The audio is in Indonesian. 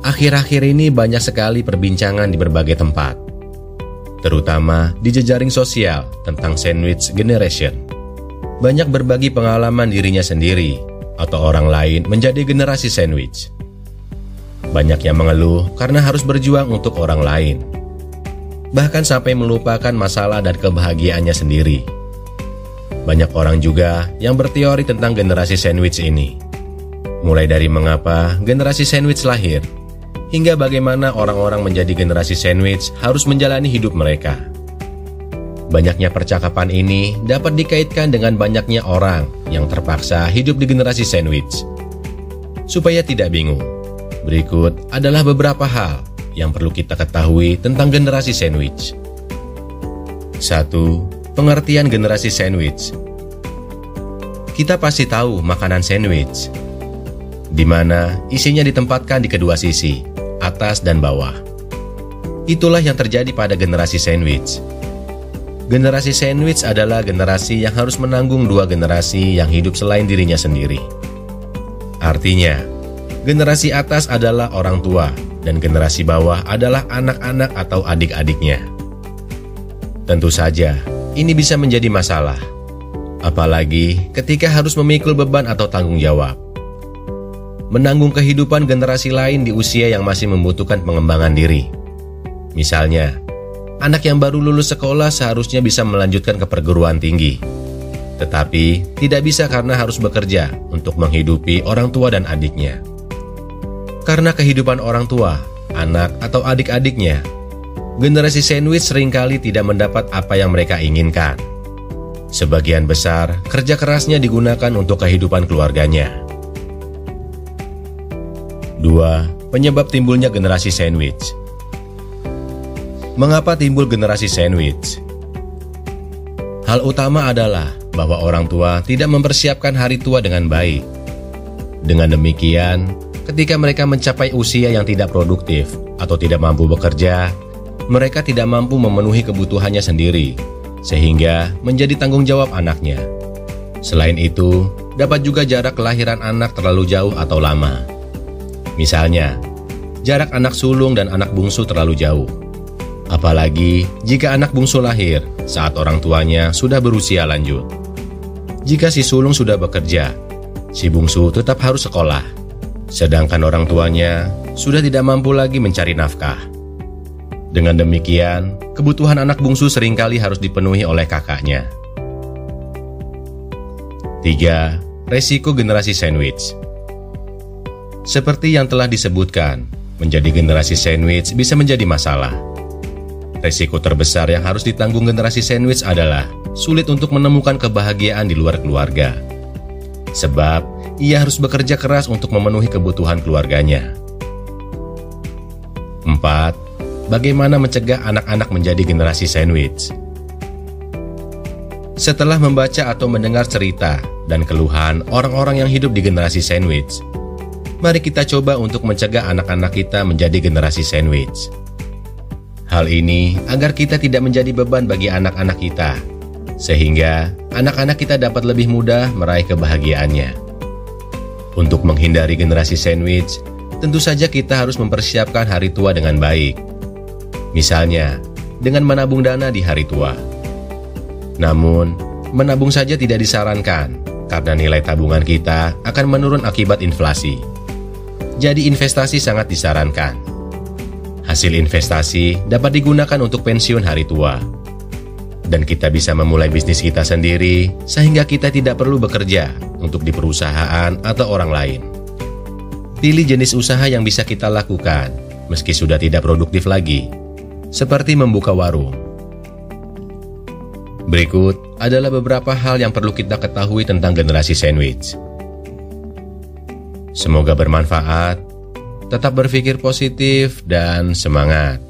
Akhir-akhir ini banyak sekali perbincangan di berbagai tempat, terutama di jejaring sosial tentang sandwich generation. Banyak berbagi pengalaman dirinya sendiri atau orang lain menjadi generasi sandwich. Banyak yang mengeluh karena harus berjuang untuk orang lain, bahkan sampai melupakan masalah dan kebahagiaannya sendiri. Banyak orang juga yang berteori tentang generasi sandwich ini, mulai dari mengapa generasi sandwich lahir, hingga bagaimana orang-orang menjadi generasi sandwich harus menjalani hidup mereka. Banyaknya percakapan ini dapat dikaitkan dengan banyaknya orang yang terpaksa hidup di generasi sandwich. Supaya tidak bingung, berikut adalah beberapa hal yang perlu kita ketahui tentang generasi sandwich. 1. Pengertian generasi sandwich. Kita pasti tahu makanan sandwich, di mana isinya ditempatkan di kedua sisi, atas dan bawah. Itulah yang terjadi pada generasi sandwich. Generasi sandwich adalah generasi yang harus menanggung dua generasi yang hidup selain dirinya sendiri. Artinya, generasi atas adalah orang tua dan generasi bawah adalah anak-anak atau adik-adiknya. Tentu saja, ini bisa menjadi masalah, apalagi ketika harus memikul beban atau tanggung jawab. Menanggung kehidupan generasi lain di usia yang masih membutuhkan pengembangan diri. Misalnya, anak yang baru lulus sekolah seharusnya bisa melanjutkan ke perguruan tinggi, tetapi tidak bisa karena harus bekerja untuk menghidupi orang tua dan adiknya. Karena kehidupan orang tua, anak atau adik-adiknya, generasi sandwich seringkali tidak mendapat apa yang mereka inginkan. Sebagian besar kerja kerasnya digunakan untuk kehidupan keluarganya. 2. Penyebab timbulnya generasi sandwich. Mengapa timbul generasi sandwich? Hal utama adalah bahwa orang tua tidak mempersiapkan hari tua dengan baik. Dengan demikian, ketika mereka mencapai usia yang tidak produktif atau tidak mampu bekerja, mereka tidak mampu memenuhi kebutuhannya sendiri, sehingga menjadi tanggung jawab anaknya. Selain itu, dapat juga jarak kelahiran anak terlalu jauh atau lama. Misalnya, jarak anak sulung dan anak bungsu terlalu jauh. Apalagi jika anak bungsu lahir saat orang tuanya sudah berusia lanjut. Jika si sulung sudah bekerja, si bungsu tetap harus sekolah, sedangkan orang tuanya sudah tidak mampu lagi mencari nafkah. Dengan demikian, kebutuhan anak bungsu seringkali harus dipenuhi oleh kakaknya. 3. Resiko generasi sandwich. Seperti yang telah disebutkan, menjadi generasi sandwich bisa menjadi masalah. Resiko terbesar yang harus ditanggung generasi sandwich adalah sulit untuk menemukan kebahagiaan di luar keluarga. Sebab, ia harus bekerja keras untuk memenuhi kebutuhan keluarganya. 4. Bagaimana mencegah anak-anak menjadi generasi sandwich? Setelah membaca atau mendengar cerita dan keluhan orang-orang yang hidup di generasi sandwich, mari kita coba untuk mencegah anak-anak kita menjadi generasi sandwich. Hal ini agar kita tidak menjadi beban bagi anak-anak kita, sehingga anak-anak kita dapat lebih mudah meraih kebahagiaannya. Untuk menghindari generasi sandwich, tentu saja kita harus mempersiapkan hari tua dengan baik. Misalnya, dengan menabung dana di hari tua. Namun, menabung saja tidak disarankan, karena nilai tabungan kita akan menurun akibat inflasi. Jadi investasi sangat disarankan. Hasil investasi dapat digunakan untuk pensiun hari tua. Dan kita bisa memulai bisnis kita sendiri, sehingga kita tidak perlu bekerja untuk di perusahaan atau orang lain. Pilih jenis usaha yang bisa kita lakukan, meski sudah tidak produktif lagi, seperti membuka warung. Berikut adalah beberapa hal yang perlu kita ketahui tentang generasi sandwich. Semoga bermanfaat, tetap berpikir positif dan semangat.